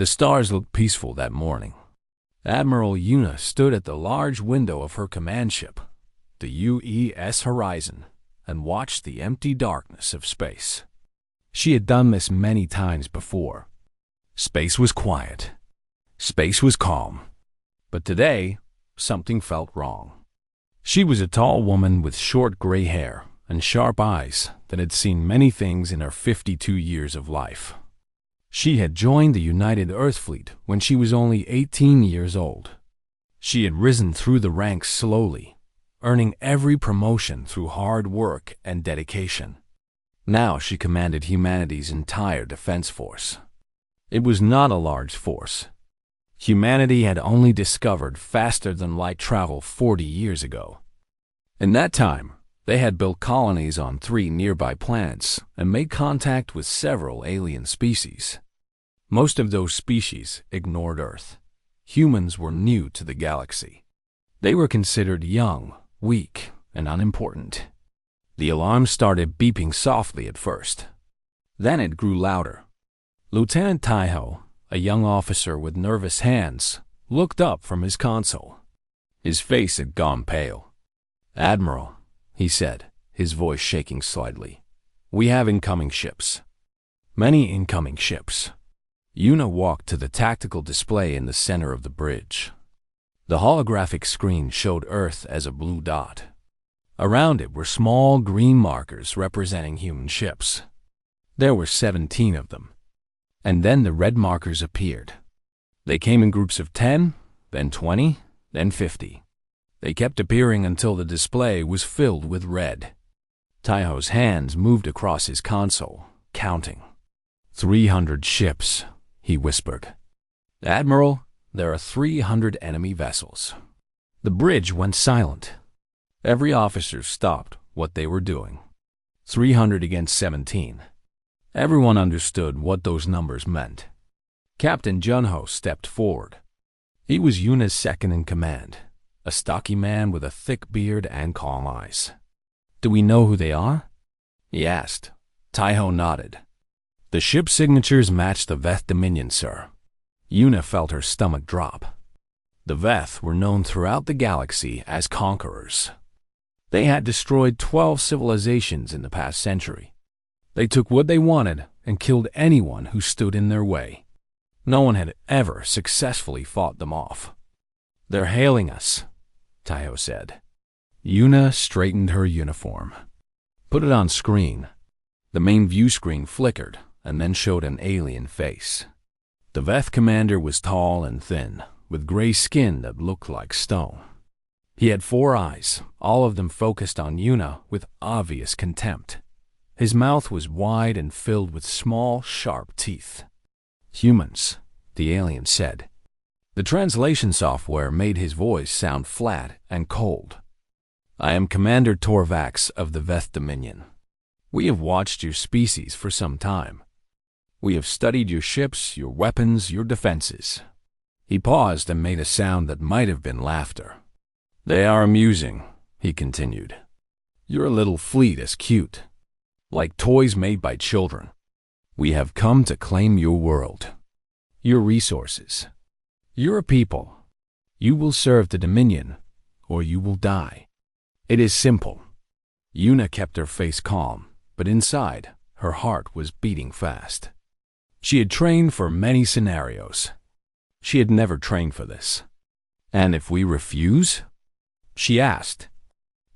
The stars looked peaceful that morning. Admiral Una stood at the large window of her command ship, the UES Horizon, and watched the empty darkness of space. She had done this many times before. Space was quiet. Space was calm. But today, something felt wrong. She was a tall woman with short gray hair and sharp eyes that had seen many things in her 52 years of life. She had joined the United Earth Fleet when she was only 18 years old. She had risen through the ranks slowly, earning every promotion through hard work and dedication. Now she commanded humanity's entire defense force. It was not a large force. Humanity had only discovered faster-than-light travel 40 years ago. In that time, they had built colonies on 3 nearby planets and made contact with several alien species. Most of those species ignored Earth. Humans were new to the galaxy. They were considered young, weak, and unimportant. The alarm started beeping softly at first. Then it grew louder. Lieutenant Taiho, a young officer with nervous hands, looked up from his console. His face had gone pale. "Admiral," he said, his voice shaking slightly, "we have incoming ships." Many incoming ships. Una walked to the tactical display in the center of the bridge. The holographic screen showed Earth as a blue dot. Around it were small green markers representing human ships. There were 17 of them. And then the red markers appeared. They came in groups of 10, then 20, then 50. They kept appearing until the display was filled with red. Taiho's hands moved across his console, counting. 300 ships, he whispered. "Admiral, there are 300 enemy vessels." The bridge went silent. Every officer stopped what they were doing. 300 against 17. Everyone understood what those numbers meant. Captain Junho stepped forward. He was Yuna's second in command, a stocky man with a thick beard and calm eyes. "Do we know who they are?" he asked. Taiho nodded. "The ship signatures match the Veth Dominion, sir." Una felt her stomach drop. The Veth were known throughout the galaxy as conquerors. They had destroyed 12 civilizations in the past century. They took what they wanted and killed anyone who stood in their way. No one had ever successfully fought them off. "They're hailing us," Taiho said. Una straightened her uniform. "Put it on screen." The main view screen flickered and then showed an alien face. The Veth commander was tall and thin, with gray skin that looked like stone. He had 4 eyes, all of them focused on Una with obvious contempt. His mouth was wide and filled with small, sharp teeth. "Humans," the alien said. The translation software made his voice sound flat and cold. "I am Commander Torvax of the Veth Dominion. We have watched your species for some time. We have studied your ships, your weapons, your defenses." He paused and made a sound that might have been laughter. "They are amusing," he continued. "Your little fleet is cute, like toys made by children. We have come to claim your world, your resources. You're a people. You will serve the Dominion, or you will die. It is simple." Una kept her face calm, but inside, her heart was beating fast. She had trained for many scenarios. She had never trained for this. "And if we refuse?" she asked.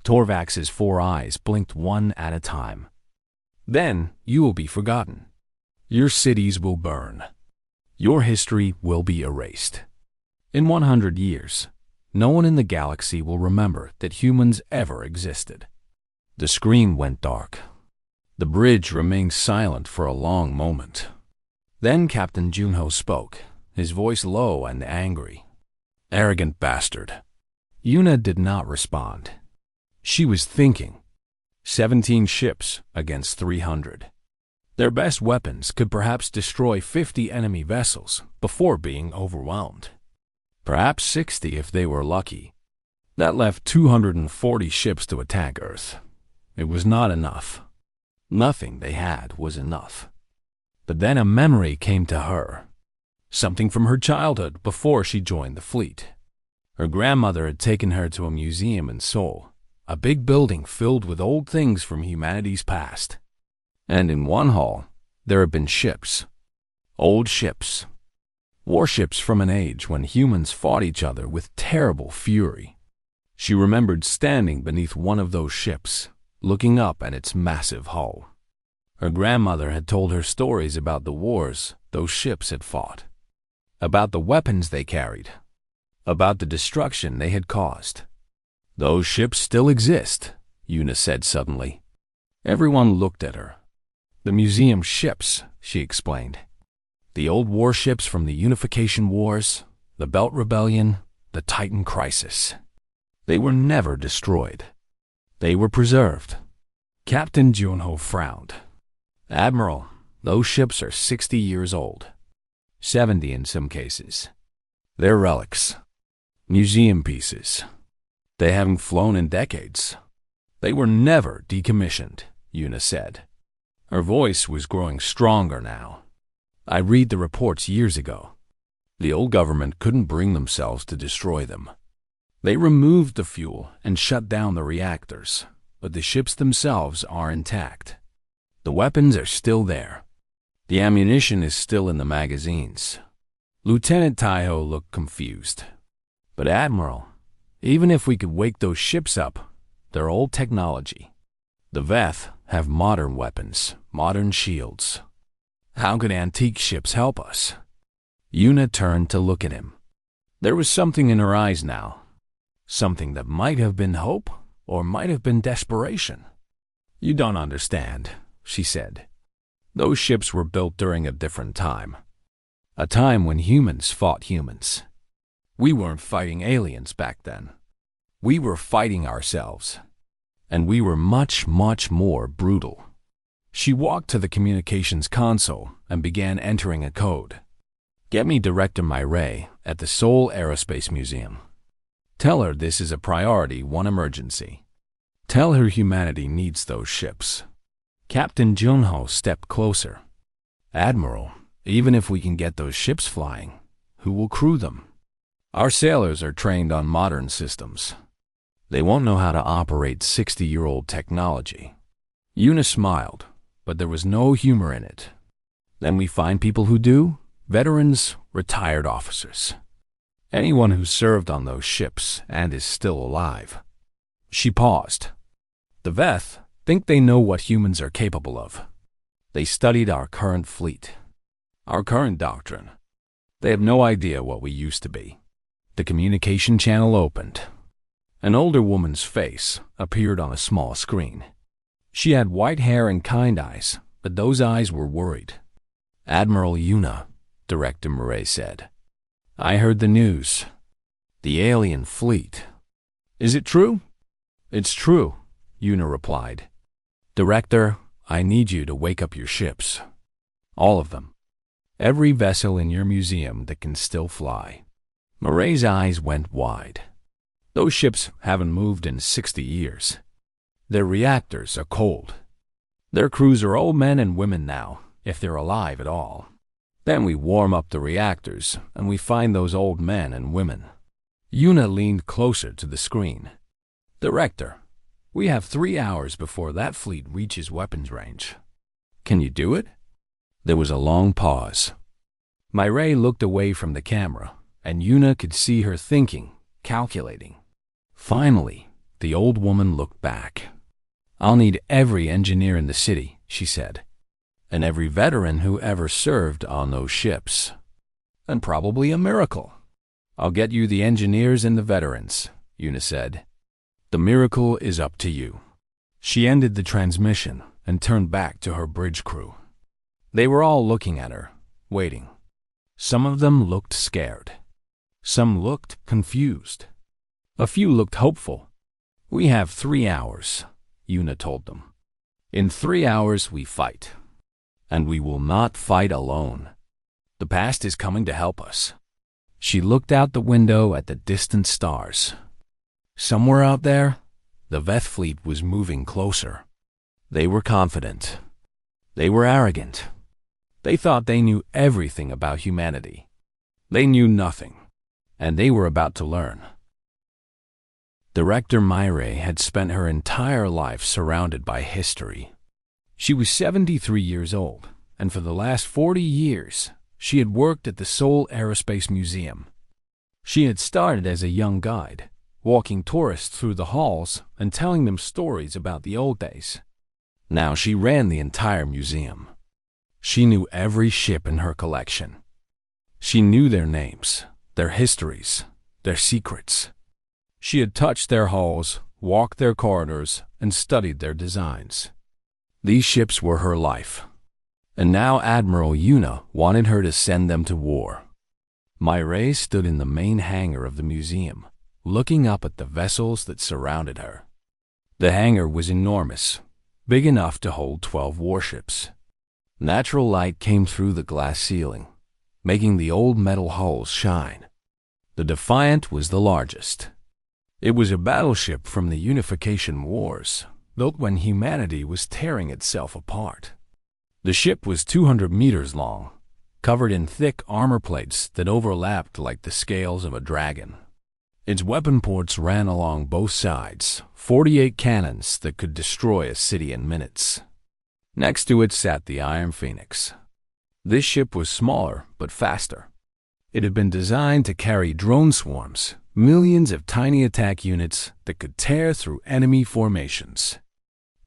Torvax's 4 eyes blinked one at a time. "Then you will be forgotten. Your cities will burn. Your history will be erased. In 100 years, no one in the galaxy will remember that humans ever existed." The screen went dark. The bridge remained silent for a long moment. Then Captain Junho spoke, his voice low and angry. "Arrogant bastard." Una did not respond. She was thinking. 17 ships against 300. Their best weapons could perhaps destroy 50 enemy vessels before being overwhelmed. Perhaps 60 if they were lucky. That left 240 ships to attack Earth. It was not enough. Nothing they had was enough. But then a memory came to her. something from her childhood before she joined the fleet. Her grandmother had taken her to a museum in Seoul, a big building filled with old things from humanity's past. And in one hall, there had been ships. Old ships. Warships from an age when humans fought each other with terrible fury. She remembered standing beneath one of those ships, looking up at its massive hull. Her grandmother had told her stories about the wars those ships had fought, about the weapons they carried, about the destruction they had caused. "Those ships still exist," Yuna said suddenly. Everyone looked at her. "The museum ships," she explained. "The old warships from the Unification Wars, the Belt Rebellion, the Titan Crisis. They were never destroyed. They were preserved." Captain Junho frowned. "Admiral, those ships are 60 years old. 70 in some cases. They're relics. Museum pieces. They haven't flown in decades. They were never decommissioned," Yuna said. Her voice was growing stronger now. "I read the reports years ago. The old government couldn't bring themselves to destroy them. They removed the fuel and shut down the reactors, but the ships themselves are intact. The weapons are still there. The ammunition is still in the magazines." Lieutenant Taiho looked confused. "But Admiral, even if we could wake those ships up, they're old technology. The Veth have modern weapons, modern shields. How could antique ships help us?" Yuna turned to look at him. There was something in her eyes now. Something that might have been hope or might have been desperation. "You don't understand," she said. "Those ships were built during a different time. A time when humans fought humans. We weren't fighting aliens back then. We were fighting ourselves. And we were much, much more brutal." She walked to the communications console and began entering a code. "Get me Director Mireille at the Seoul Aerospace Museum. Tell her this is a priority 1 emergency. Tell her humanity needs those ships." Captain Junho stepped closer. "Admiral, even if we can get those ships flying, who will crew them? Our sailors are trained on modern systems. They won't know how to operate 60-year-old technology." Yuna smiled, but there was no humor in it. "Then we find people who do, veterans, retired officers. Anyone who served on those ships and is still alive." She paused. "The Veth think they know what humans are capable of. They studied our current fleet, our current doctrine. They have no idea what we used to be." The communication channel opened. An older woman's face appeared on a small screen. She had white hair and kind eyes, but those eyes were worried. "Admiral Yuna," Director Murray said. "I heard the news. The alien fleet. Is it true?" "It's true," Yuna replied. "Director, I need you to wake up your ships. All of them. Every vessel in your museum that can still fly." Murray's eyes went wide. "Those ships haven't moved in 60 years. Their reactors are cold. Their crews are old men and women now, if they're alive at all. Then we warm up the reactors, and we find those old men and women." Yuna leaned closer to the screen. "Director, we have 3 hours before that fleet reaches weapons range. Can you do it?" There was a long pause. Mireille looked away from the camera, and Yuna could see her thinking, calculating. Finally, the old woman looked back. "I'll need every engineer in the city," she said, "and every veteran who ever served on those ships. And probably a miracle." "I'll get you the engineers and the veterans," Yuna said. "The miracle is up to you." She ended the transmission and turned back to her bridge crew. They were all looking at her, waiting. Some of them looked scared. Some looked confused. A few looked hopeful. "We have 3 hours," Yuna told them. "In 3 hours we fight. And we will not fight alone. The past is coming to help us." She looked out the window at the distant stars. Somewhere out there, the Veth fleet was moving closer. They were confident. They were arrogant. They thought they knew everything about humanity. They knew nothing, and they were about to learn. Director Myre had spent her entire life surrounded by history. She was 73 years old, and for the last 40 years, she had worked at the Seoul Aerospace Museum. She had started as a young guide, walking tourists through the halls and telling them stories about the old days. Now she ran the entire museum. She knew every ship in her collection. She knew their names, their histories, their secrets. She had touched their hulls, walked their corridors, and studied their designs. These ships were her life. And now Admiral Yuna wanted her to send them to war. Myre stood in the main hangar of the museum, looking up at the vessels that surrounded her. The hangar was enormous, big enough to hold 12 warships. Natural light came through the glass ceiling, making the old metal hulls shine. The Defiant was the largest. It was a battleship from the Unification Wars, built when humanity was tearing itself apart. The ship was 200 meters long, covered in thick armor plates that overlapped like the scales of a dragon. Its weapon ports ran along both sides, 48 cannons that could destroy a city in minutes. Next to it sat the Iron Phoenix. This ship was smaller but faster. It had been designed to carry drone swarms, millions of tiny attack units that could tear through enemy formations.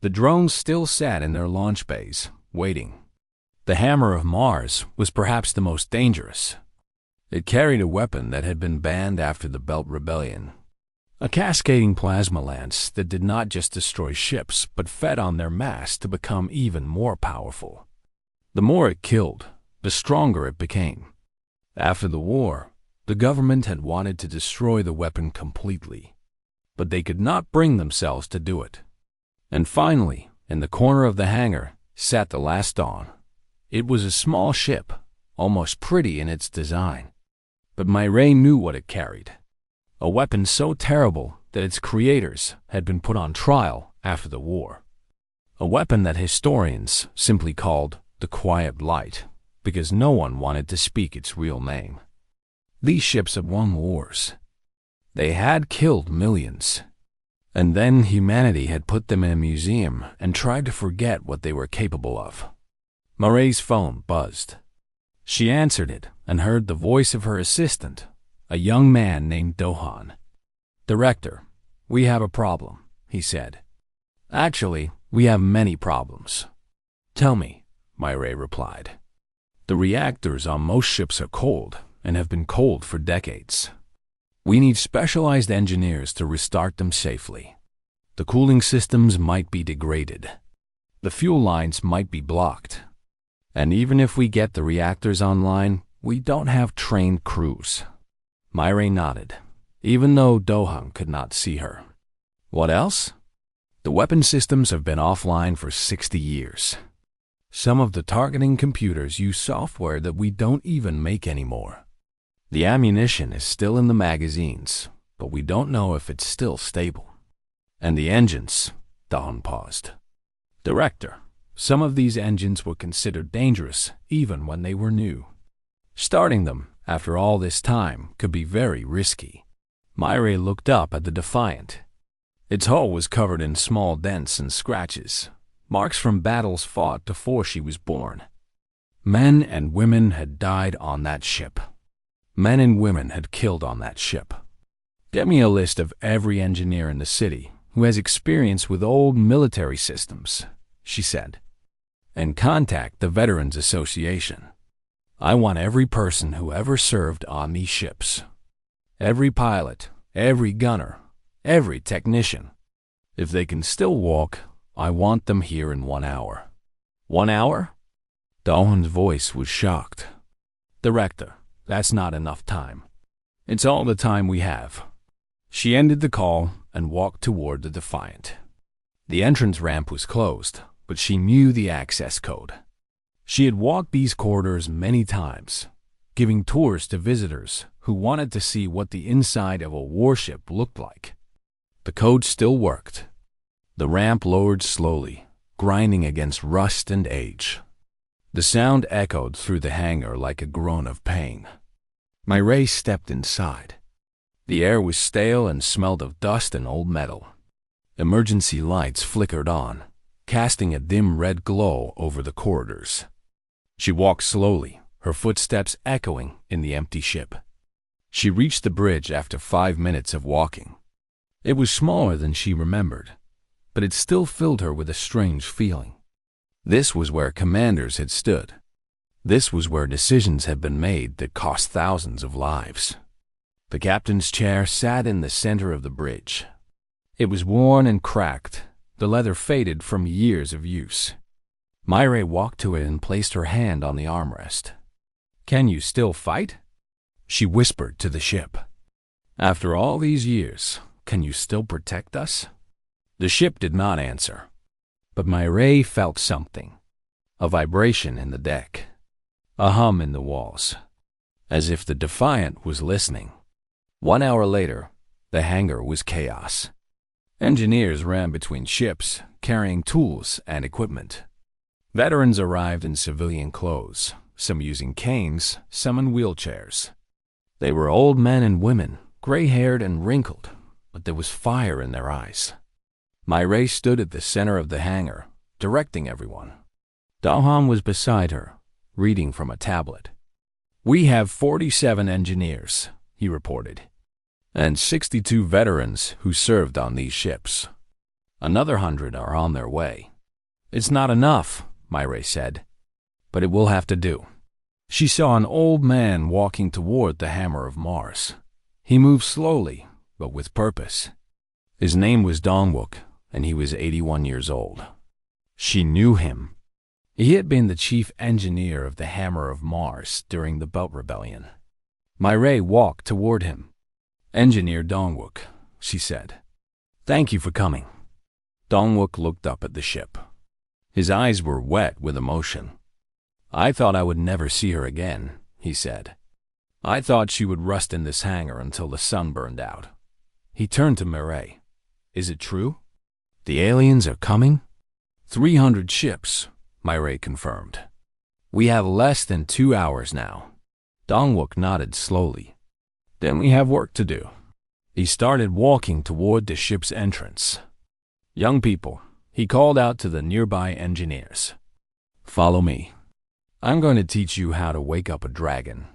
The drones still sat in their launch bays, waiting. The Hammer of Mars was perhaps the most dangerous. It carried a weapon that had been banned after the Belt Rebellion. A cascading plasma lance that did not just destroy ships, but fed on their mass to become even more powerful. The more it killed, the stronger it became. After the war, the government had wanted to destroy the weapon completely, but they could not bring themselves to do it. And finally, in the corner of the hangar, sat the Last Dawn. It was a small ship, almost pretty in its design. But Myre knew what it carried. A weapon so terrible that its creators had been put on trial after the war. A weapon that historians simply called the Quiet Light, because no one wanted to speak its real name. These ships had won wars. They had killed millions. And then humanity had put them in a museum and tried to forget what they were capable of. Myre's phone buzzed. She answered it and heard the voice of her assistant, a young man named Dohan. "Director, we have a problem," he said. "Actually, we have many problems." "Tell me," Myre replied. "The reactors on most ships are cold and have been cold for decades. We need specialized engineers to restart them safely. The cooling systems might be degraded. The fuel lines might be blocked. And even if we get the reactors online, we don't have trained crews." Myre nodded, even though Dohan could not see her. "What else?" "The weapon systems have been offline for 60 years. Some of the targeting computers use software that we don't even make anymore. The ammunition is still in the magazines, but we don't know if it's still stable. And the engines," Dohan paused. "Director, some of these engines were considered dangerous even when they were new. Starting them after all this time could be very risky." Myre looked up at the Defiant. Its hull was covered in small dents and scratches, marks from battles fought before she was born. Men and women had died on that ship. Men and women had killed on that ship. "Get me a list of every engineer in the city who has experience with old military systems," she said, "and contact the Veterans Association. I want every person who ever served on these ships. Every pilot, every gunner, every technician. If they can still walk, I want them here in 1 hour." "1 hour?" Dohan's voice was shocked. "Director, that's not enough time. It's all the time we have." She ended the call and walked toward the Defiant. The entrance ramp was closed, but she knew the access code. She had walked these corridors many times, giving tours to visitors who wanted to see what the inside of a warship looked like. The code still worked. The ramp lowered slowly, grinding against rust and age. The sound echoed through the hangar like a groan of pain. Ray stepped inside. The air was stale and smelled of dust and old metal. Emergency lights flickered on, casting a dim red glow over the corridors. She walked slowly, her footsteps echoing in the empty ship. She reached the bridge after 5 minutes of walking. It was smaller than she remembered, but it still filled her with a strange feeling. This was where commanders had stood. This was where decisions had been made that cost thousands of lives. The captain's chair sat in the center of the bridge. It was worn and cracked, the leather faded from years of use. Ray walked to it and placed her hand on the armrest. "Can you still fight?" she whispered to the ship. "After all these years, can you still protect us?" The ship did not answer, but Ray felt something. A vibration in the deck. A hum in the walls. As if the Defiant was listening. 1 hour later, the hangar was chaos. Engineers ran between ships, carrying tools and equipment. Veterans arrived in civilian clothes, some using canes, some in wheelchairs. They were old men and women, gray-haired and wrinkled, but there was fire in their eyes. Ray stood at the center of the hangar, directing everyone. Dalham was beside her, reading from a tablet. "We have 47 engineers," he reported, "and 62 veterans who served on these ships. Another 100 are on their way." "It's not enough," Ray said, "but it will have to do." She saw an old man walking toward the Hammer of Mars. He moved slowly, but with purpose. His name was Dongwook, and he was 81 years old. She knew him. He had been the chief engineer of the Hammer of Mars during the Belt Rebellion. Ray walked toward him. "Engineer Dongwook," she said. "Thank you for coming." Dongwook looked up at the ship. His eyes were wet with emotion. "I thought I would never see her again," he said. "I thought she would rust in this hangar until the sun burned out." He turned to Ray. "Is it true? The aliens are coming?" 300 ships, Ray confirmed. "We have less than 2 hours now." Dongwook nodded slowly. "Then we have work to do." He started walking toward the ship's entrance. "Young people," he called out to the nearby engineers. "Follow me. I'm going to teach you how to wake up a dragon."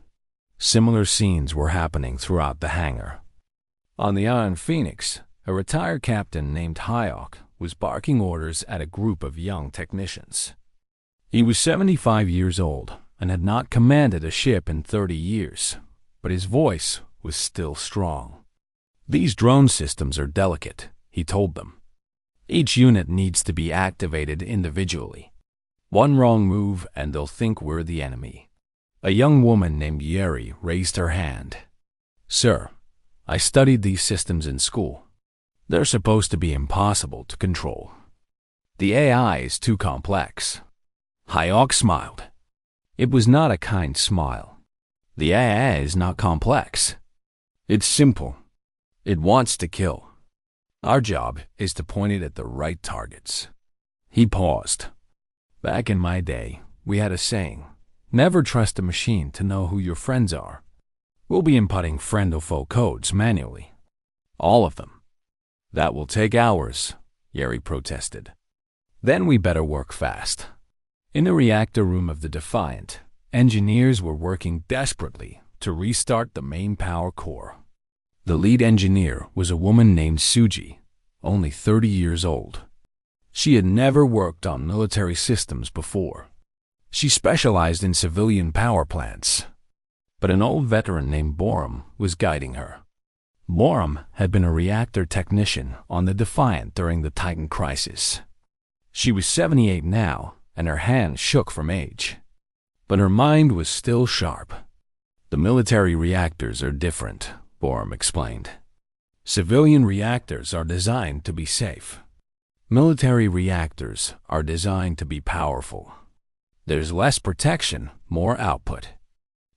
Similar scenes were happening throughout the hangar. On the Iron Phoenix, a retired captain named Hyok was barking orders at a group of young technicians. He was 75 years old and had not commanded a ship in 30 years, but his voice was still strong. "These drone systems are delicate," he told them. "Each unit needs to be activated individually. One wrong move and they'll think we're the enemy." A young woman named Yeri raised her hand. "Sir, I studied these systems in school. They're supposed to be impossible to control. The AI is too complex." Hyok smiled. It was not a kind smile. "The AI is not complex. It's simple. It wants to kill. Our job is to point it at the right targets." He paused. "Back in my day, we had a saying, never trust a machine to know who your friends are. We'll be inputting friend or foe codes manually. All of them." "That will take hours," Yeri protested. "Then we better work fast." In the reactor room of the Defiant, engineers were working desperately to restart the main power core. The lead engineer was a woman named Suji, only 30 years old. She had never worked on military systems before. She specialized in civilian power plants. But an old veteran named Borum was guiding her. Borum had been a reactor technician on the Defiant during the Titan crisis. She was 78 now, and her hands shook from age. But her mind was still sharp. "The military reactors are different," Borum explained. "Civilian reactors are designed to be safe. Military reactors are designed to be powerful. There's less protection, more output.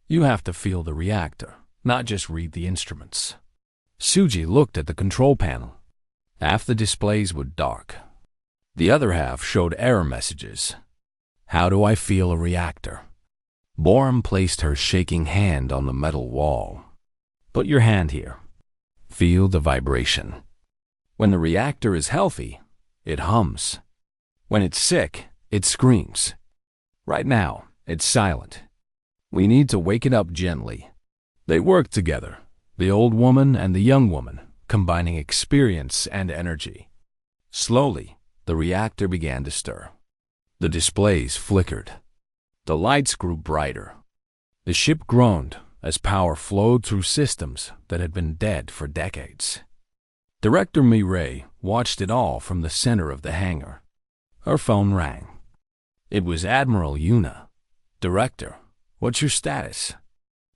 You have to feel the reactor, not just read the instruments." Suji looked at the control panel. Half the displays were dark. The other half showed error messages. "How do I feel a reactor?" Borum placed her shaking hand on the metal wall. Put your hand here. Feel the vibration. When the reactor is healthy, it hums. When it's sick, it screams. Right now, it's silent. We need to wake it up gently. They worked together, the old woman and the young woman, combining experience and energy. Slowly, the reactor began to stir. The displays flickered. The lights grew brighter. The ship groaned as power flowed through systems that had been dead for decades. Director Mireille watched it all from the center of the hangar. Her phone rang. It was Admiral Yuna. Director, what's your status?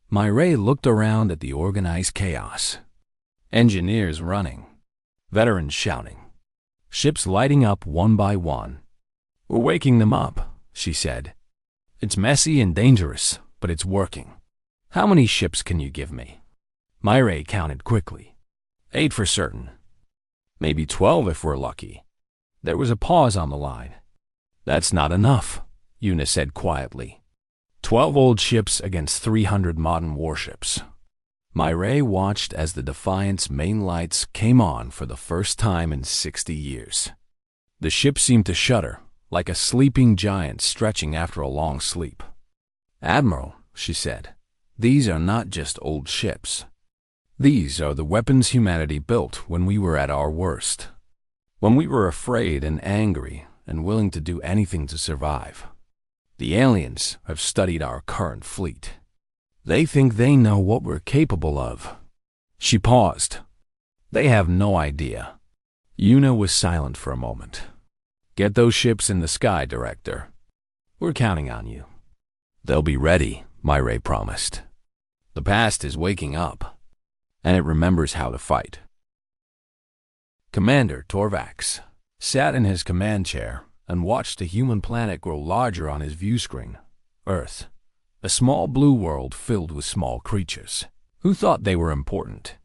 Mireille looked around at the organized chaos. Engineers running. Veterans shouting. Ships lighting up one by one. We're waking them up, she said. It's messy and dangerous, but it's working. How many ships can you give me? Mireille counted quickly. 8 for certain. Maybe 12 if we're lucky. There was a pause on the line. That's not enough, Yuna said quietly. 12 old ships against 300 modern warships. Mireille watched as the Defiant's main lights came on for the first time in 60 years. The ship seemed to shudder, like a sleeping giant stretching after a long sleep. Admiral, she said, these are not just old ships. These are the weapons humanity built when we were at our worst. When we were afraid and angry and willing to do anything to survive. The aliens have studied our current fleet. They think they know what we're capable of. She paused. They have no idea. Yuna was silent for a moment. Get those ships in the sky, Director. We're counting on you. They'll be ready, Mireille promised. The past is waking up, and it remembers how to fight. Commander Torvax sat in his command chair and watched a human planet grow larger on his view screen, Earth, a small blue world filled with small creatures who thought they were important.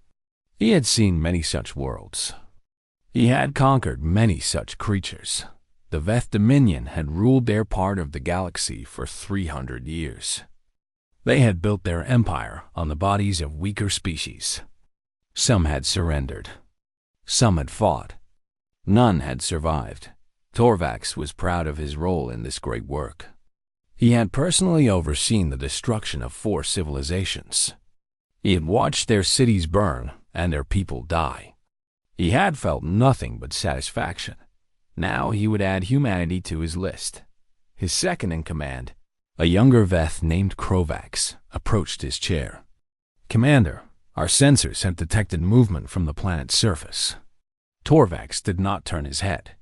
He had seen many such worlds. He had conquered many such creatures. The Veth Dominion had ruled their part of the galaxy for 300 years. They had built their empire on the bodies of weaker species. Some had surrendered. Some had fought. None had survived. Torvax was proud of his role in this great work. He had personally overseen the destruction of 4 civilizations. He had watched their cities burn and their people die. He had felt nothing but satisfaction. Now he would add humanity to his list. His second in command, a younger Veth named Krovax, approached his chair. Commander, our sensors have detected movement from the planet's surface. Torvax did not turn his head.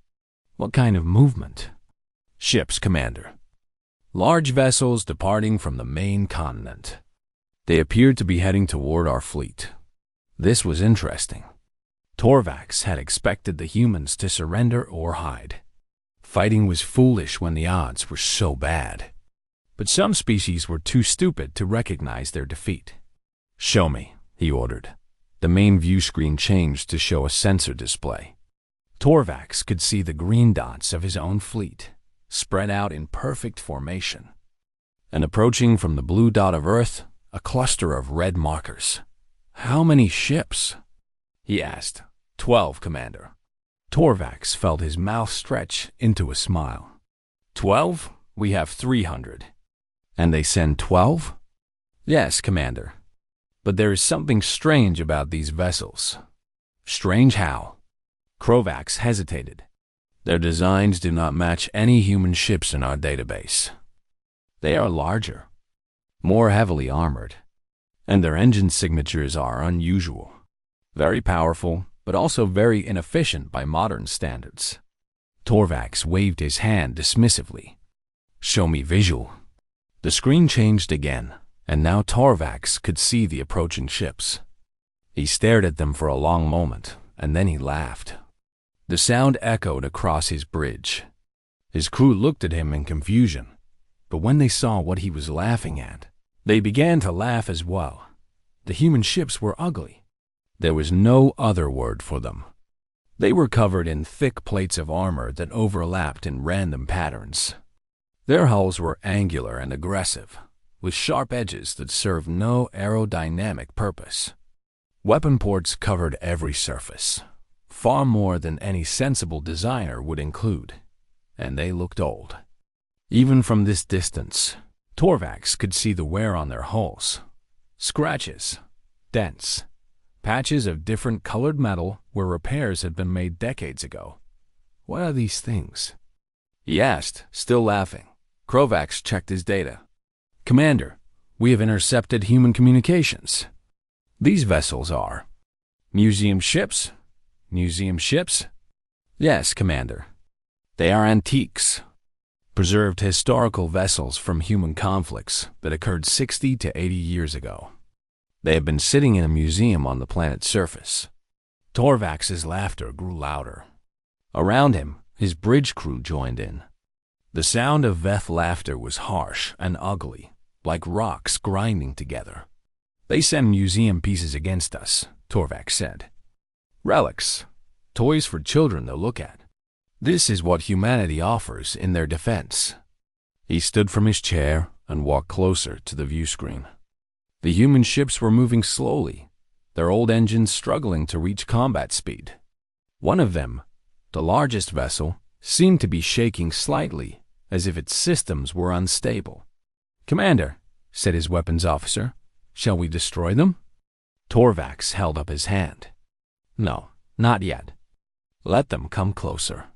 What kind of movement? Ships, Commander. Large vessels departing from the main continent. They appeared to be heading toward our fleet. This was interesting. Torvax had expected the humans to surrender or hide. Fighting was foolish when the odds were so bad. But some species were too stupid to recognize their defeat. Show me, he ordered. The main view screen changed to show a sensor display. Torvax could see the green dots of his own fleet, spread out in perfect formation. And approaching from the blue dot of Earth, a cluster of red markers. How many ships? He asked. 12, Commander. Torvax felt his mouth stretch into a smile. 12? We have 300. And they send 12? Yes, Commander. But there is something strange about these vessels. Strange how? Krovax hesitated. Their designs do not match any human ships in our database. They are larger, more heavily armored, and their engine signatures are unusual. Very powerful, but also very inefficient by modern standards. Torvax waved his hand dismissively. Show me visual. The screen changed again, and now Torvax could see the approaching ships. He stared at them for a long moment, and then he laughed. The sound echoed across his bridge. His crew looked at him in confusion, but when they saw what he was laughing at, they began to laugh as well. The human ships were ugly. There was no other word for them. They were covered in thick plates of armor that overlapped in random patterns. Their hulls were angular and aggressive, with sharp edges that served no aerodynamic purpose. Weapon ports covered every surface, far more than any sensible designer would include, and they looked old. Even from this distance, Torvax could see the wear on their hulls. Scratches, dents, patches of different colored metal where repairs had been made decades ago. What are these things? He asked, still laughing. Krovax checked his data. Commander, we have intercepted human communications. These vessels are museum ships? Museum ships? Yes, Commander. They are antiques. Preserved historical vessels from human conflicts that occurred 60 to 80 years ago. They have been sitting in a museum on the planet's surface. Torvax's laughter grew louder. Around him, his bridge crew joined in. The sound of Veth laughter was harsh and ugly, like rocks grinding together. They send museum pieces against us, Torvax said. Relics, toys for children to look at. This is what humanity offers in their defense. He stood from his chair and walked closer to the view screen. The human ships were moving slowly, their old engines struggling to reach combat speed. One of them, the largest vessel, seemed to be shaking slightly, as if its systems were unstable. Commander, said his weapons officer, shall we destroy them? Torvax held up his hand. No, not yet. Let them come closer.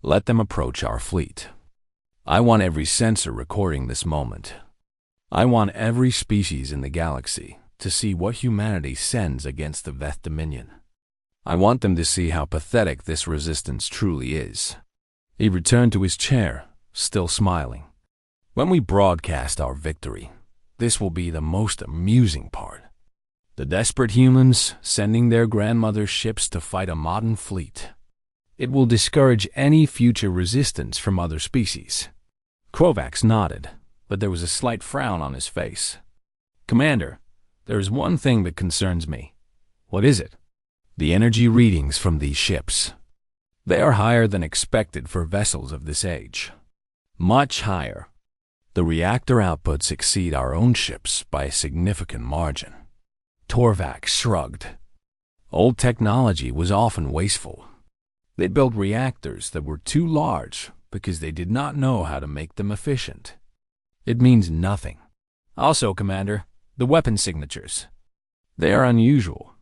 Let them approach our fleet. I want every sensor recording this moment. I want every species in the galaxy to see what humanity sends against the Veth Dominion. I want them to see how pathetic this resistance truly is. He returned to his chair, still smiling. When we broadcast our victory, this will be the most amusing part. The desperate humans sending their grandmother's ships to fight a modern fleet. It will discourage any future resistance from other species. Krovax nodded, but there was a slight frown on his face. Commander, there is one thing that concerns me. What is it? The energy readings from these ships. They are higher than expected for vessels of this age. Much higher. The reactor outputs exceed our own ships by a significant margin. Torvax shrugged. Old technology was often wasteful. They built reactors that were too large because they did not know how to make them efficient. It means nothing. Also, Commander, the weapon signatures. They are unusual.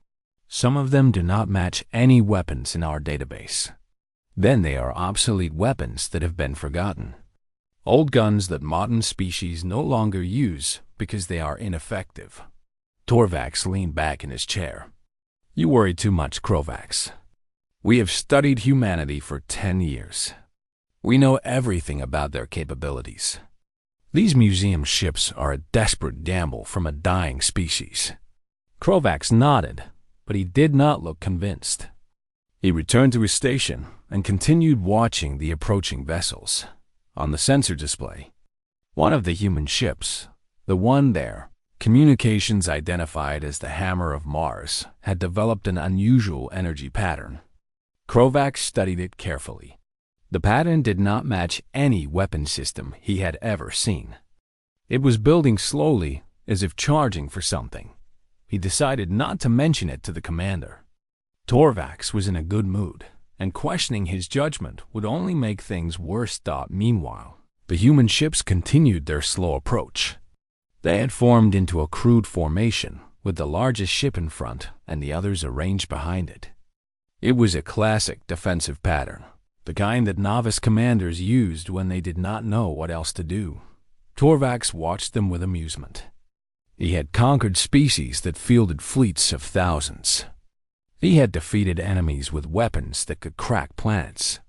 Some of them do not match any weapons in our database. Then they are obsolete weapons that have been forgotten. Old guns that modern species no longer use because they are ineffective. Torvax leaned back in his chair. You worry too much, Krovax. We have studied humanity for 10 years. We know everything about their capabilities. These museum ships are a desperate gamble from a dying species. Krovax nodded, but he did not look convinced. He returned to his station and continued watching the approaching vessels. On the sensor display, one of the human ships, the one there, communications identified as the Hammer of Mars, had developed an unusual energy pattern. Krovax studied it carefully. The pattern did not match any weapon system he had ever seen. It was building slowly, as if charging for something. He decided not to mention it to the commander. Torvax was in a good mood, and questioning his judgment would only make things worse. Meanwhile, the human ships continued their slow approach. They had formed into a crude formation, with the largest ship in front and the others arranged behind it. It was a classic defensive pattern, the kind that novice commanders used when they did not know what else to do. Torvax watched them with amusement. He had conquered species that fielded fleets of thousands. He had defeated enemies with weapons that could crack planets.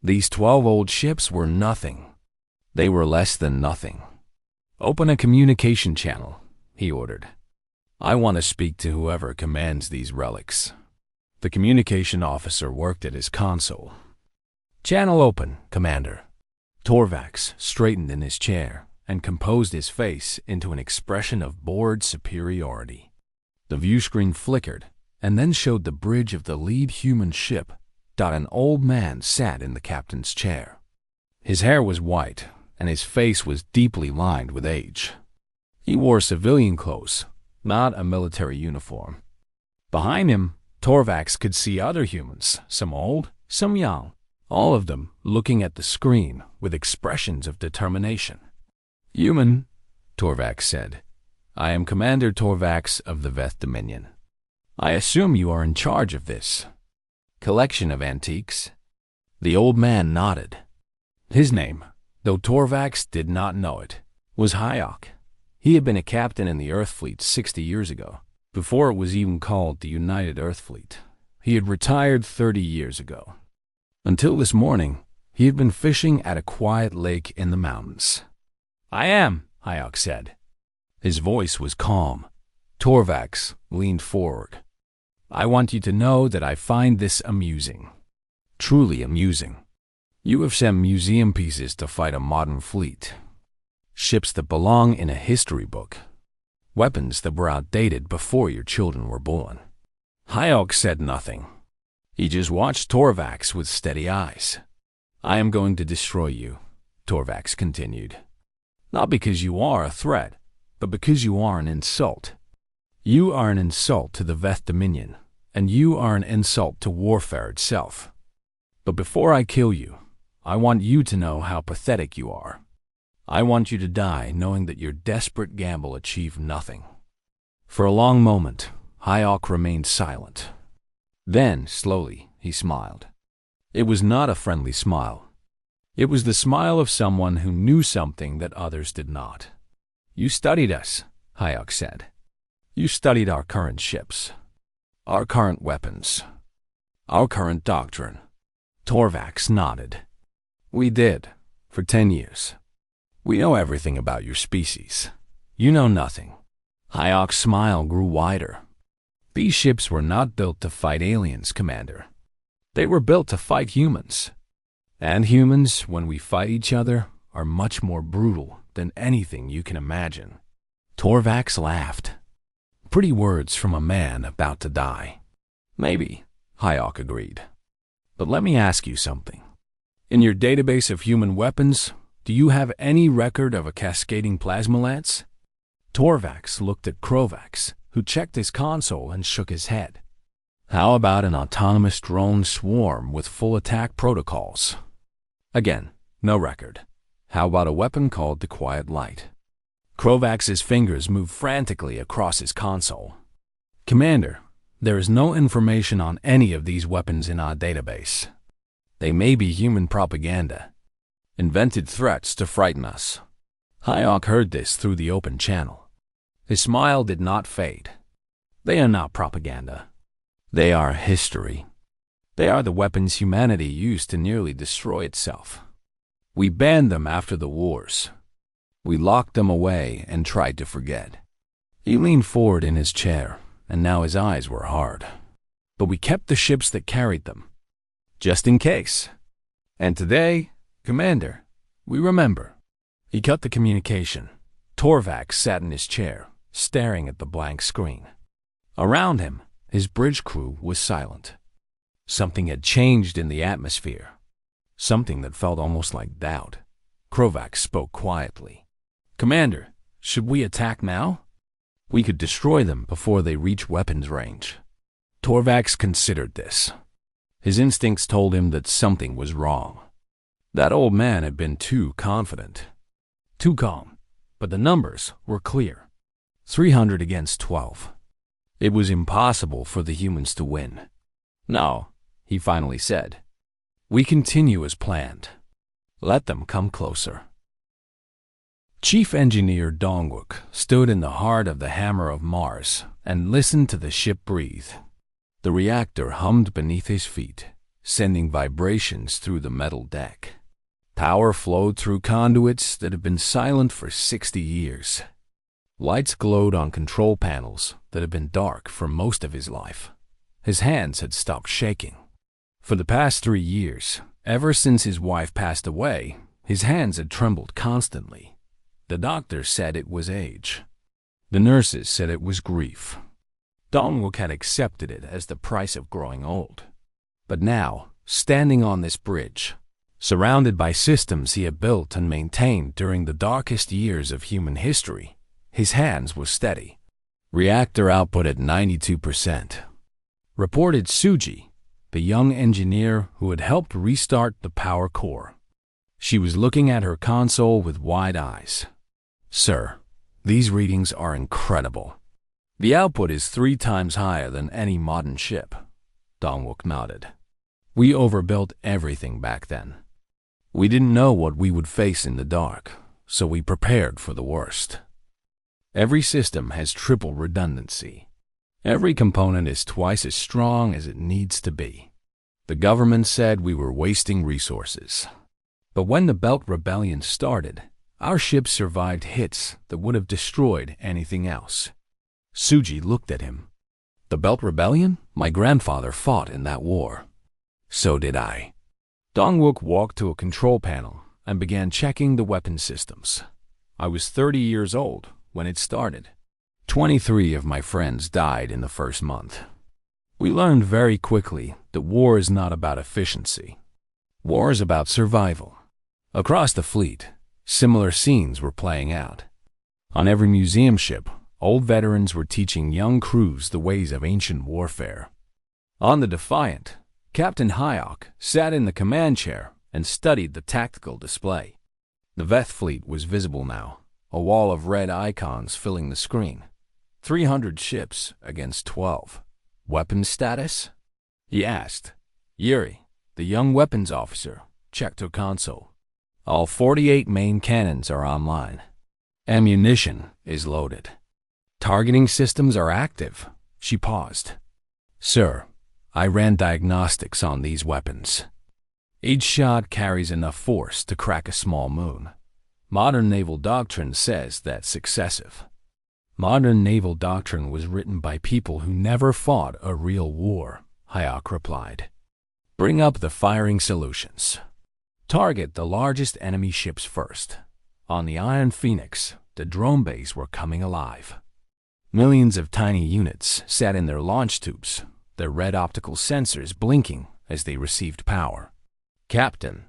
These 12 old ships were nothing. They were less than nothing. Open a communication channel, he ordered. I want to speak to whoever commands these relics. The communication officer worked at his console. Channel open, Commander. Torvax straightened in his chair and composed his face into an expression of bored superiority. The view screen flickered and then showed the bridge of the lead human ship. An old man sat in the captain's chair. His hair was white, and his face was deeply lined with age. He wore civilian clothes, not a military uniform. Behind him, Torvax could see other humans, some old, some young, all of them looking at the screen with expressions of determination. "Human," Torvax said. "I am Commander Torvax of the Veth Dominion. I assume you are in charge of this collection of antiques." The old man nodded. His name, though Torvax did not know it, was Hayok. He had been a captain in the Earth Fleet 60 years ago, before it was even called the United Earth Fleet. He had retired 30 years ago. Until this morning, he had been fishing at a quiet lake in the mountains. "I am," Hayok said. His voice was calm. Torvax leaned forward. "I want you to know that I find this amusing. Truly amusing. You have sent museum pieces to fight a modern fleet. Ships that belong in a history book. Weapons that were outdated before your children were born." Hayok said nothing. He just watched Torvax with steady eyes. "I am going to destroy you," Torvax continued. "Not because you are a threat, but because you are an insult. You are an insult to the Veth Dominion, and you are an insult to warfare itself. But before I kill you, I want you to know how pathetic you are. I want you to die knowing that your desperate gamble achieved nothing." For a long moment, Hayok remained silent. Then, slowly, he smiled. It was not a friendly smile. It was the smile of someone who knew something that others did not. "You studied us," Hayok said. "You studied our current ships, our current weapons, our current doctrine." Torvax nodded. "We did, for 10 years. We know everything about your species. You know nothing." Hayok's smile grew wider. "These ships were not built to fight aliens, Commander. They were built to fight humans. And humans, when we fight each other, are much more brutal than anything you can imagine." Torvax laughed. Pretty words from a man about to die. "Maybe," Hayok agreed. "But let me ask you something. In your database of human weapons, do you have any record of a cascading plasma lance?" Torvax looked at Krovax, who checked his console and shook his head. "How about an autonomous drone swarm with full attack protocols?" Again, no record. "How about a weapon called the Quiet Light?" Krovax's fingers moved frantically across his console. "Commander, there is no information on any of these weapons in our database. They may be human propaganda, invented threats to frighten us." Hayok heard this through the open channel. His smile did not fade. "They are not propaganda. They are history. They are the weapons humanity used to nearly destroy itself. We banned them after the wars. We locked them away and tried to forget." He leaned forward in his chair, and now his eyes were hard. "But we kept the ships that carried them, just in case. And today, Commander, we remember." He cut the communication. Torvax sat in his chair, staring at the blank screen. Around him, his bridge crew was silent. Something had changed in the atmosphere. Something that felt almost like doubt. Krovax spoke quietly. "Commander, should we attack now? We could destroy them before they reach weapons range." Torvax considered this. His instincts told him that something was wrong. That old man had been too confident, too calm, but the numbers were clear. 300 against 12. It was impossible for the humans to win. "No," he finally said. "We continue as planned. Let them come closer." Chief Engineer Dongwook stood in the heart of the Hammer of Mars and listened to the ship breathe. The reactor hummed beneath his feet, sending vibrations through the metal deck. Power flowed through conduits that had been silent for 60 years. Lights glowed on control panels that had been dark for most of his life. His hands had stopped shaking. For the past 3 years, ever since his wife passed away, his hands had trembled constantly. The doctors said it was age. The nurses said it was grief. Dongwook had accepted it as the price of growing old. But now, standing on this bridge, surrounded by systems he had built and maintained during the darkest years of human history, His hands were steady. Reactor output at 92%, reported Suji, the young engineer who had helped restart the power core. She was looking at her console with wide eyes. Sir, these readings are incredible. The output is 3 times higher than any modern ship. Dongwook nodded. We overbuilt everything back then. We didn't know what we would face in the dark, so we prepared for the worst. Every system has triple redundancy. Every component is twice as strong as it needs to be. The government said we were wasting resources. But when the Belt Rebellion started, our ships survived hits that would have destroyed anything else. Suji looked at him. The Belt Rebellion? My grandfather fought in that war. So did I. Dongwook walked to a control panel and began checking the weapon systems. I was 30 years old when it started. 23 of my friends died in the first month. We learned very quickly that war is not about efficiency. War is about survival. Across the fleet, similar scenes were playing out. On every museum ship, old veterans were teaching young crews the ways of ancient warfare. On the Defiant, Captain Hayok sat in the command chair and studied the tactical display. The Veth fleet was visible now, a wall of red icons filling the screen. 300 ships against 12. Weapons status? He asked. Yuri, the young weapons officer, checked her console. All 48 main cannons are online. Ammunition is loaded. Targeting systems are active. She paused. Sir, I ran diagnostics on these weapons. Each shot carries enough force to crack a small moon. Modern naval doctrine says that's excessive. Modern naval doctrine was written by people who never fought a real war, Hayok replied. Bring up the firing solutions. Target the largest enemy ships first. On the Iron Phoenix, the drone bays were coming alive. Millions of tiny units sat in their launch tubes, their red optical sensors blinking as they received power. Captain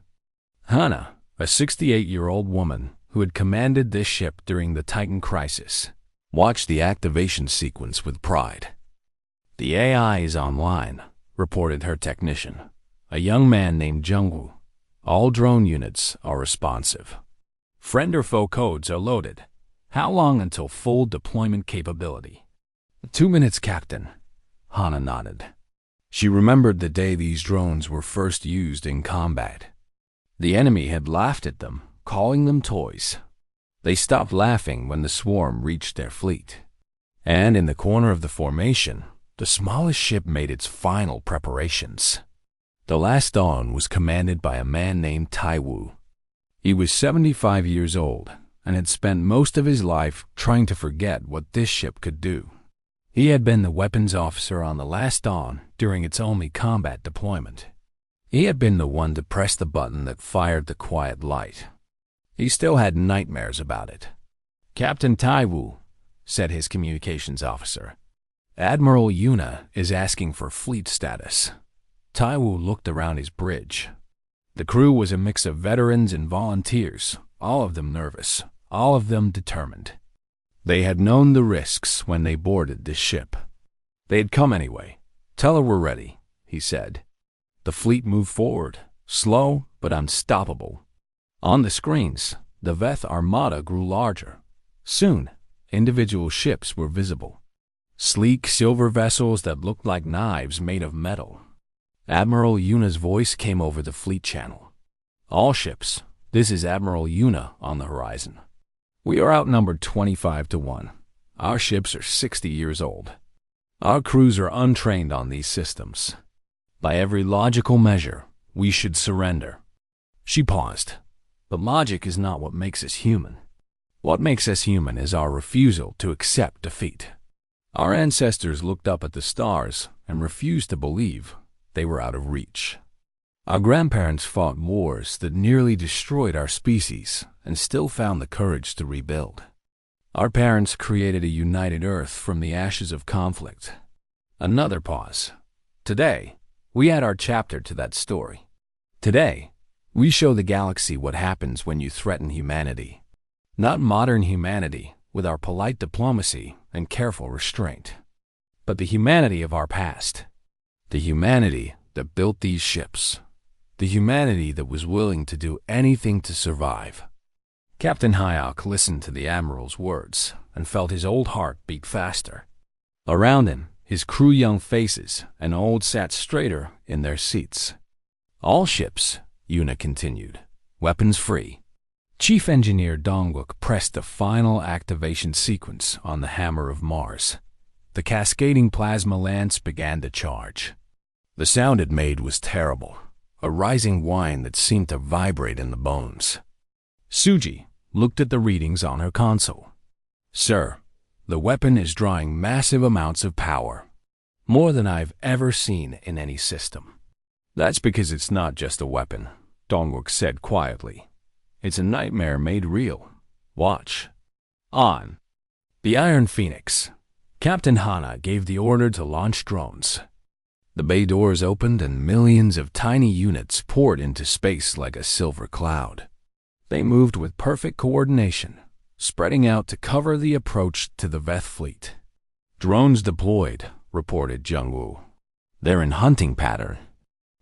Hana, a 68-year-old woman who had commanded this ship during the Titan crisis, watched the activation sequence with pride. The AI is online, reported her technician, a young man named Jungwoo. All drone units are responsive. Friend or foe codes are loaded. How long until full deployment capability? 2 minutes, Captain. Hana nodded. She remembered the day these drones were first used in combat. The enemy had laughed at them, calling them toys. They stopped laughing when the swarm reached their fleet. And in the corner of the formation, the smallest ship made its final preparations. The last dawn was commanded by a man named Taiwu. He was 75 years old and had spent most of his life trying to forget what this ship could do. He had been the weapons officer on the last dawn during its only combat deployment. He had been the one to press the button that fired the quiet light. He still had nightmares about it. Captain Taiwu, said his communications officer, Admiral Yuna is asking for fleet status. Taiwu looked around his bridge. The crew was a mix of veterans and volunteers, all of them nervous, all of them determined. They had known the risks when they boarded this ship. They had come anyway. Tell her we're ready, he said. The fleet moved forward, slow but unstoppable. On the screens, the Veth Armada grew larger. Soon, individual ships were visible. Sleek silver vessels that looked like knives made of metal. Admiral Yuna's voice came over the fleet channel. All ships, this is Admiral Yuna on the horizon. We are outnumbered 25-1. Our ships are 60 years old. Our crews are untrained on these systems. By every logical measure, we should surrender. She paused. But logic is not what makes us human. What makes us human is our refusal to accept defeat. Our ancestors looked up at the stars and refused to believe they were out of reach. Our grandparents fought wars that nearly destroyed our species and still found the courage to rebuild. Our parents created a united Earth from the ashes of conflict. Another pause. Today, we add our chapter to that story. Today, we show the galaxy what happens when you threaten humanity. Not modern humanity, with our polite diplomacy and careful restraint. But the humanity of our past, the humanity that built these ships, the humanity that was willing to do anything to survive. Captain Hayok listened to the Admiral's words and felt his old heart beat faster. Around him, his crew young faces and old sat straighter in their seats. All ships, Yuna continued, weapons free. Chief Engineer Dongwook pressed the final activation sequence on the hammer of Mars. The cascading plasma lance began to charge. The sound it made was terrible, a rising whine that seemed to vibrate in the bones. Suji looked at the readings on her console. Sir, the weapon is drawing massive amounts of power, more than I've ever seen in any system. That's because it's not just a weapon, Dongwook said quietly. It's a nightmare made real. Watch. On. The Iron Phoenix. Captain Hana gave the order to launch drones. The bay doors opened and millions of tiny units poured into space like a silver cloud. They moved with perfect coordination, spreading out to cover the approach to the Veth fleet. Drones deployed, reported Jungwoo. They're in hunting pattern.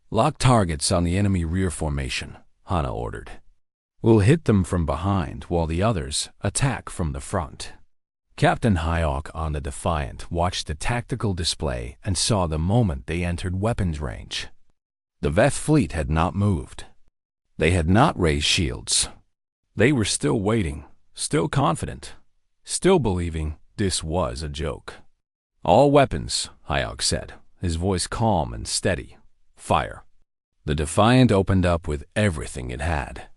Lock targets on the enemy rear formation, Hana ordered. We'll hit them from behind while the others attack from the front. Captain Hayok on the Defiant watched the tactical display and saw the moment they entered weapons range. The Veth fleet had not moved. They had not raised shields. They were still waiting, still confident, still believing this was a joke. All weapons, Hayok said, his voice calm and steady. Fire. The Defiant opened up with everything it had.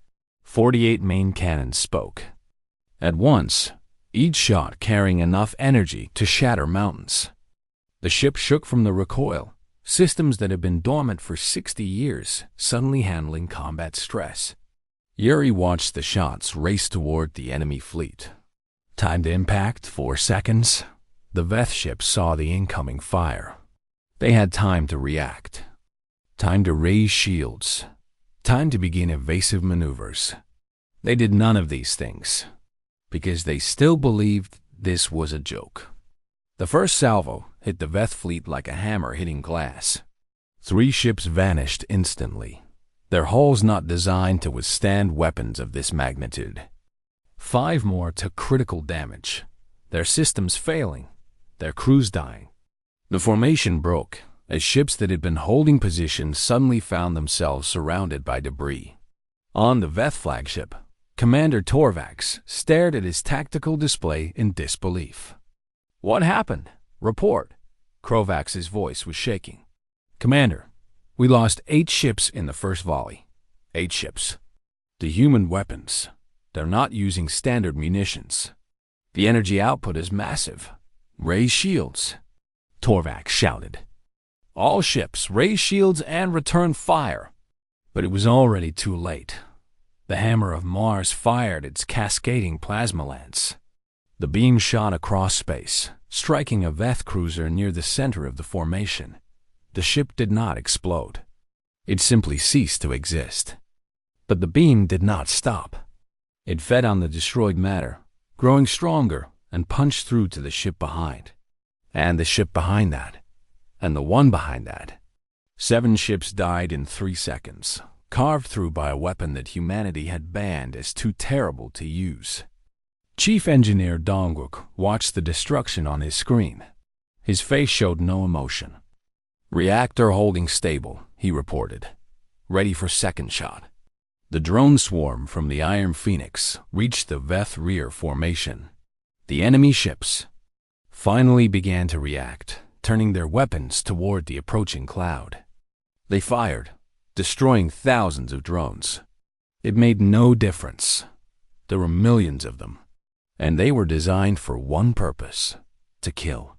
48 main cannons spoke. At once, each shot carrying enough energy to shatter mountains. The ship shook from the recoil, systems that had been dormant for 60 years suddenly handling combat stress. Yuri watched the shots race toward the enemy fleet. Time to impact, 4 seconds. The Veth ship saw the incoming fire. They had time to react. Time to raise shields. Time to begin evasive maneuvers. They did none of these things, because they still believed this was a joke. The first salvo hit the Veth fleet like a hammer hitting glass. 3 ships vanished instantly, their hulls not designed to withstand weapons of this magnitude. 5 more took critical damage, their systems failing, their crews dying. The formation broke as ships that had been holding positions suddenly found themselves surrounded by debris. On the Veth flagship, Commander Torvax stared at his tactical display in disbelief. What happened? Report. Krovax's voice was shaking. Commander, we lost 8 ships in the first volley. 8 ships. The human weapons. They're not using standard munitions. The energy output is massive. Raise shields. Torvax shouted. All ships, raise shields and return fire. But it was already too late. The hammer of Mars fired its cascading plasma lance. The beam shot across space, striking a Veth cruiser near the center of the formation. The ship did not explode. It simply ceased to exist. But the beam did not stop. It fed on the destroyed matter, growing stronger, and punched through to the ship behind. And the ship behind that. And the one behind that. 7 ships died in 3 seconds. Carved through by a weapon that humanity had banned as too terrible to use. Chief Engineer Dongwook watched the destruction on his screen. His face showed no emotion. Reactor holding stable, he reported. Ready for second shot. The drone swarm from the Iron Phoenix reached the Veth rear formation. The enemy ships finally began to react, turning their weapons toward the approaching cloud. They fired, destroying thousands of drones. It made no difference. There were millions of them, and they were designed for one purpose: to kill.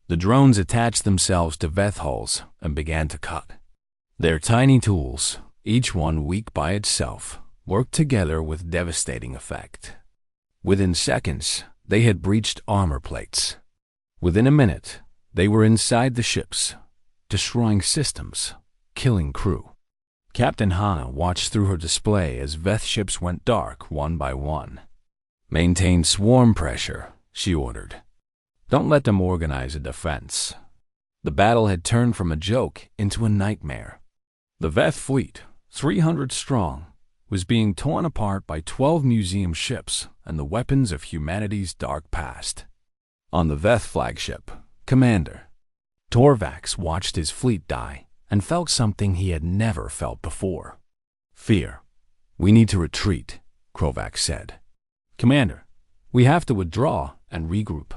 The drones attached themselves to Veth hulls and began to cut. Their tiny tools, each one weak by itself, worked together with devastating effect. Within seconds, they had breached armor plates. Within a minute, they were inside the ships, destroying systems, killing crew. Captain Hana watched through her display as Veth ships went dark one by one. Maintain swarm pressure, she ordered. Don't let them organize a defense. The battle had turned from a joke into a nightmare. The Veth fleet, 300 strong, was being torn apart by 12 museum ships and the weapons of humanity's dark past. On the Veth flagship, Commander Torvax watched his fleet die and felt something he had never felt before. Fear. We need to retreat, Krovax said. Commander, we have to withdraw and regroup.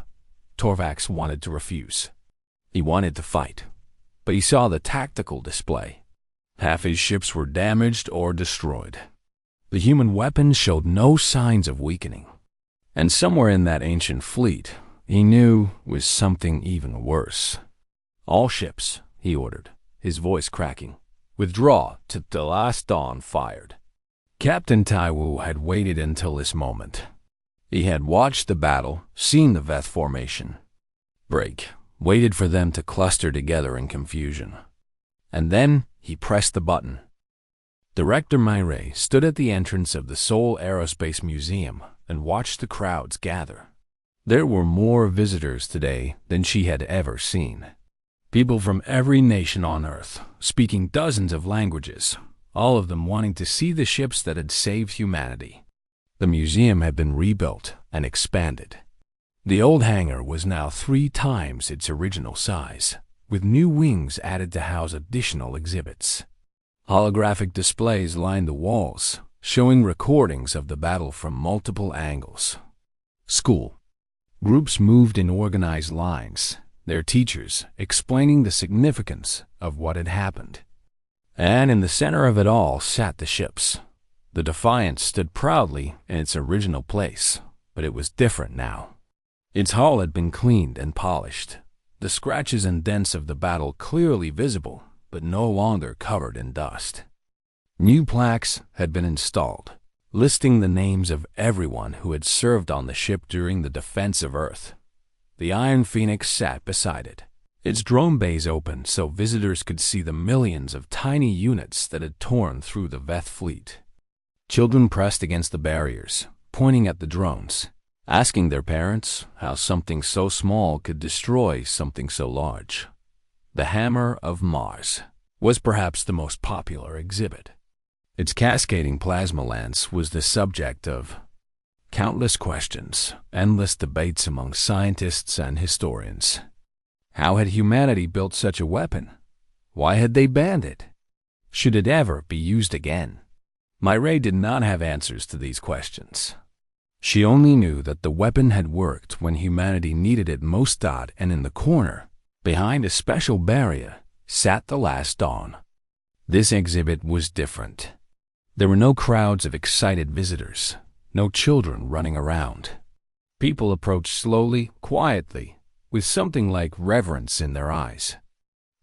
Torvax wanted to refuse. He wanted to fight, but he saw the tactical display. Half his ships were damaged or destroyed. The human weapons showed no signs of weakening. And somewhere in that ancient fleet, he knew, was something even worse. All ships, he ordered, his voice cracking. Withdraw till the last dawn fired. Captain Taiwu had waited until this moment. He had watched the battle, seen the Veth formation break, waited for them to cluster together in confusion. And then he pressed the button. Director Myray stood at the entrance of the Seoul Aerospace Museum and watched the crowds gather. There were more visitors today than she had ever seen. People from every nation on Earth, speaking dozens of languages, all of them wanting to see the ships that had saved humanity. The museum had been rebuilt and expanded. The old hangar was now 3 times its original size, with new wings added to house additional exhibits. Holographic displays lined the walls, showing recordings of the battle from multiple angles. School. Groups moved in organized lines, their teachers explaining the significance of what had happened. And in the center of it all sat the ships. The Defiant stood proudly in its original place, but it was different now. Its hull had been cleaned and polished, the scratches and dents of the battle clearly visible, but no longer covered in dust. New plaques had been installed, listing the names of everyone who had served on the ship during the defense of Earth. The Iron Phoenix sat beside it, its drone bays open so visitors could see the millions of tiny units that had torn through the Veth fleet. Children pressed against the barriers, pointing at the drones, asking their parents how something so small could destroy something so large. The Hammer of Mars was perhaps the most popular exhibit. Its cascading plasma lance was the subject of countless questions, endless debates among scientists and historians. How had humanity built such a weapon? Why had they banned it? Should it ever be used again? Myray did not have answers to these questions. She only knew that the weapon had worked when humanity needed it most. And in the corner, behind a special barrier, sat the Last Dawn. This exhibit was different. There were no crowds of excited visitors, no children running around. People approached slowly, quietly, with something like reverence in their eyes.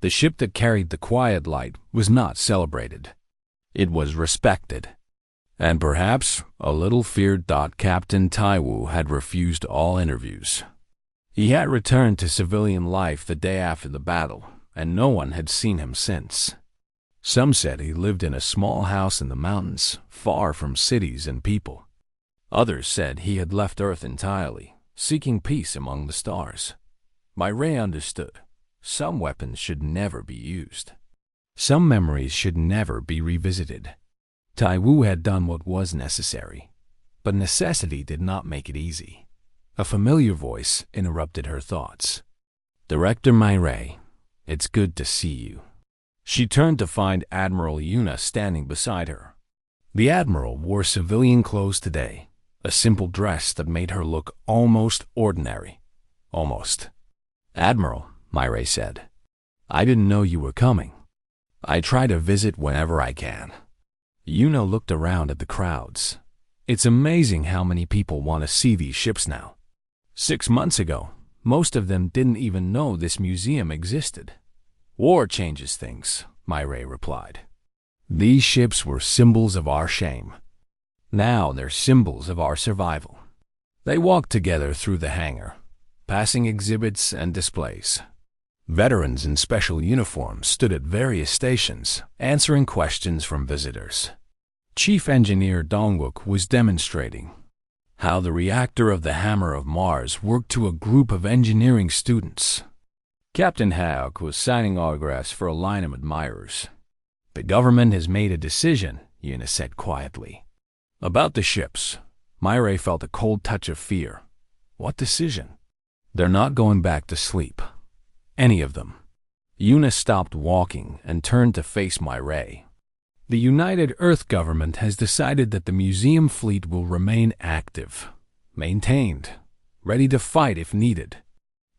The ship that carried the quiet light was not celebrated. It was respected. And perhaps a little feared. Captain Taiwu had refused all interviews. He had returned to civilian life the day after the battle, and no one had seen him since. Some said he lived in a small house in the mountains, far from cities and people. Others said he had left Earth entirely, seeking peace among the stars. Myray understood. Some weapons should never be used. Some memories should never be revisited. Taiwu had done what was necessary, but necessity did not make it easy. A familiar voice interrupted her thoughts. Director Myray, it's good to see you. She turned to find Admiral Yuna standing beside her. The Admiral wore civilian clothes today, a simple dress that made her look almost ordinary. Almost. Admiral, Myray said, I didn't know you were coming. I try to visit whenever I can. Yuna looked around at the crowds. It's amazing how many people want to see these ships now. 6 months ago, most of them didn't even know this museum existed. War changes things, Myray replied. These ships were symbols of our shame. Now they're symbols of our survival. They walked together through the hangar, passing exhibits and displays. Veterans in special uniforms stood at various stations, answering questions from visitors. Chief Engineer Dongwook was demonstrating. How the reactor of the Hammer of Mars worked to a group of engineering students. Captain HFY was signing autographs for a line of admirers. The government has made a decision, Una said quietly. About the ships, Myra felt a cold touch of fear. What decision? They're not going back to sleep. Any of them. Una stopped walking and turned to face Myra. The United Earth government has decided that the museum fleet will remain active, maintained, ready to fight if needed.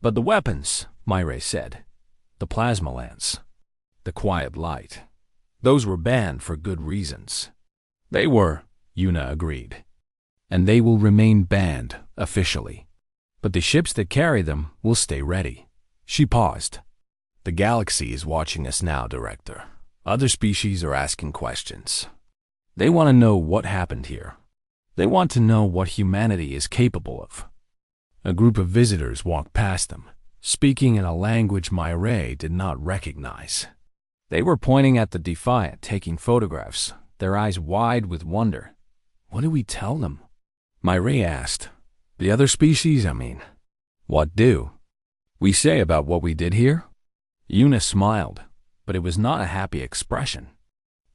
But the weapons, Myra said, the plasma lance, the quiet light, those were banned for good reasons. They were, Una agreed. And they will remain banned, officially. But the ships that carry them will stay ready. She paused. The galaxy is watching us now, Director. Other species are asking questions. They want to know what happened here. They want to know what humanity is capable of. A group of visitors walked past them, speaking in a language Myra did not recognize. They were pointing at the Defiant, taking photographs, their eyes wide with wonder. What do we tell them? Myra asked. The other species, I mean. What do we say about what we did here? Una smiled, but it was not a happy expression.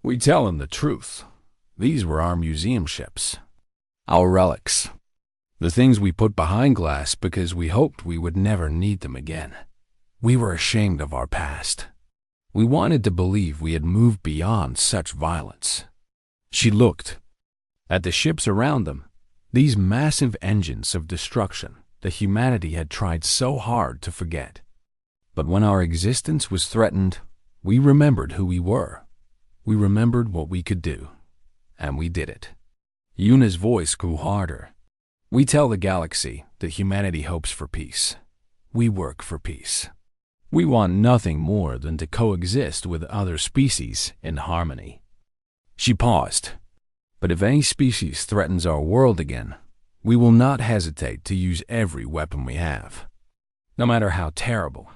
We tell them the truth. These were our museum ships. Our relics. The things we put behind glass because we hoped we would never need them again. We were ashamed of our past. We wanted to believe we had moved beyond such violence. She looked at the ships around them, these massive engines of destruction that humanity had tried so hard to forget. But when our existence was threatened, we remembered who we were. We remembered what we could do. And we did it. Una's voice grew harder. We tell the galaxy that humanity hopes for peace. We work for peace. We want nothing more than to coexist with other species in harmony. She paused. But if any species threatens our world again, we will not hesitate to use every weapon we have. No matter how terrible,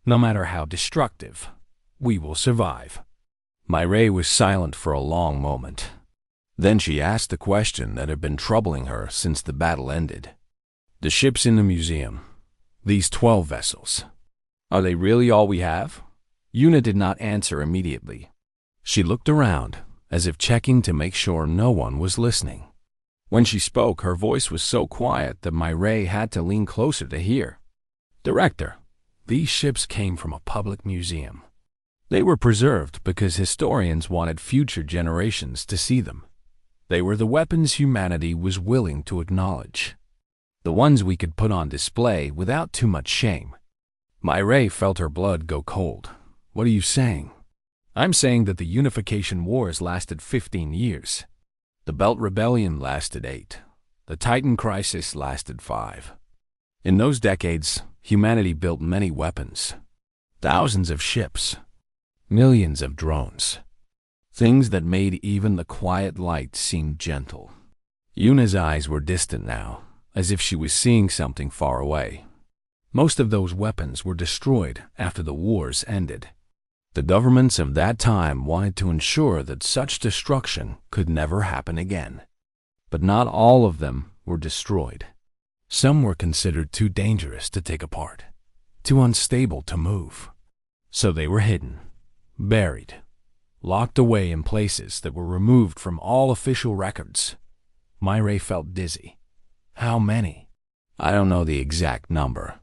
no matter how destructive, we will survive. Myra was silent for a long moment. Then she asked the question that had been troubling her since the battle ended. The ships in the museum, these 12 vessels, are they really all we have? Una did not answer immediately. She looked around, as if checking to make sure no one was listening. When she spoke, her voice was so quiet that Myra had to lean closer to hear. Director, these ships came from a public museum. They were preserved because historians wanted future generations to see them. They were the weapons humanity was willing to acknowledge. The ones we could put on display without too much shame. Myra felt her blood go cold. What are you saying? I'm saying that the Unification Wars lasted 15 years. The Belt Rebellion lasted 8. The Titan Crisis lasted 5. In those decades, humanity built many weapons. Thousands of ships. Millions of drones. Things that made even the quiet light seem gentle. Una's eyes were distant now, as if she was seeing something far away. Most of those weapons were destroyed after the wars ended. The governments of that time wanted to ensure that such destruction could never happen again. But not all of them were destroyed. Some were considered too dangerous to take apart, too unstable to move. So they were hidden, buried, locked away in places that were removed from all official records. Myra felt dizzy. How many? I don't know the exact number.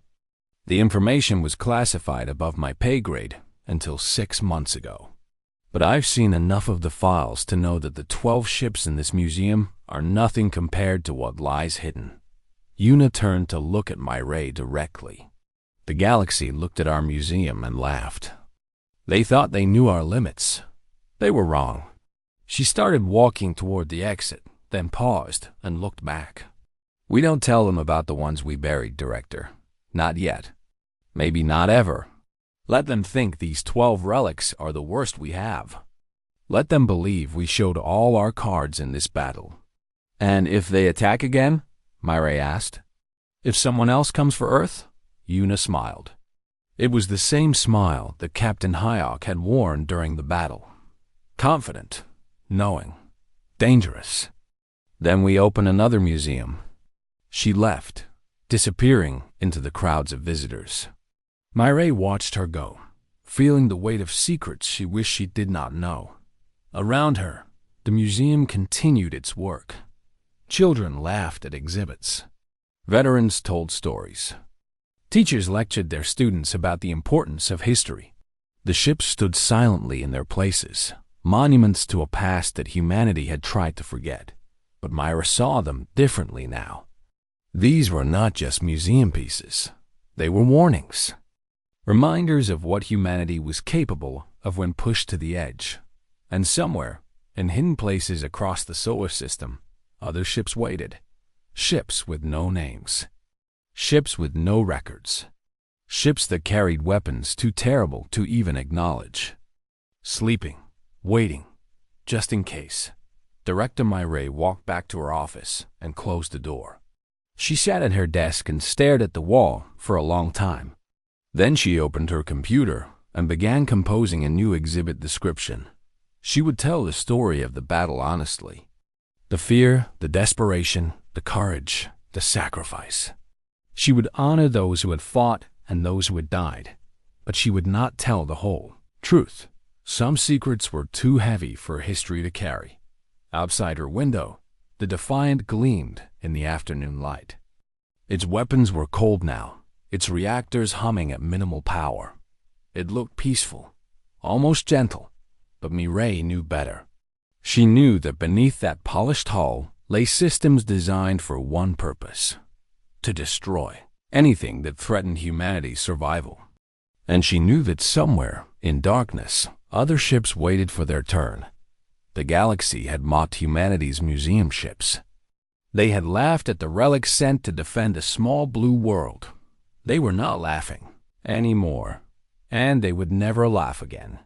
The information was classified above my pay grade until 6 months ago. But I've seen enough of the files to know that the 12 ships in this museum are nothing compared to what lies hidden. Una turned to look at Myra directly. The galaxy looked at our museum and laughed. They thought they knew our limits. They were wrong. She started walking toward the exit, then paused and looked back. We don't tell them about the ones we buried, Director. Not yet. Maybe not ever. Let them think these 12 relics are the worst we have. Let them believe we showed all our cards in this battle. And if they attack again? Myra asked. If someone else comes for Earth? Una smiled. It was the same smile that Captain HFY had worn during the battle. Confident, knowing, dangerous. Then we open another museum, She left, disappearing into the crowds of visitors. Mireille watched her go, feeling the weight of secrets she wished she did not know. Around her, the museum continued its work. Children laughed at exhibits. Veterans told stories. Teachers lectured their students about the importance of history. The ships stood silently in their places, monuments to a past that humanity had tried to forget. But Myra saw them differently now. These were not just museum pieces. They were warnings. Reminders of what humanity was capable of when pushed to the edge. And somewhere, in hidden places across the solar system, other ships waited. Ships with no names. Ships with no records. Ships that carried weapons too terrible to even acknowledge. Sleeping, waiting, just in case. Director Mireille walked back to her office and closed the door. She sat at her desk and stared at the wall for a long time. Then she opened her computer and began composing a new exhibit description. She would tell the story of the battle honestly. The fear, the desperation, the courage, the sacrifice. She would honor those who had fought and those who had died, but she would not tell the whole truth. Some secrets were too heavy for history to carry. Outside her window, the Defiant gleamed in the afternoon light. Its weapons were cold now, its reactors humming at minimal power. It looked peaceful, almost gentle, but Mireille knew better. She knew that beneath that polished hull lay systems designed for one purpose: to destroy anything that threatened humanity's survival. And she knew that somewhere, in darkness, other ships waited for their turn. The galaxy had mocked humanity's museum ships. They had laughed at the relics sent to defend a small blue world. They were not laughing anymore, and they would never laugh again.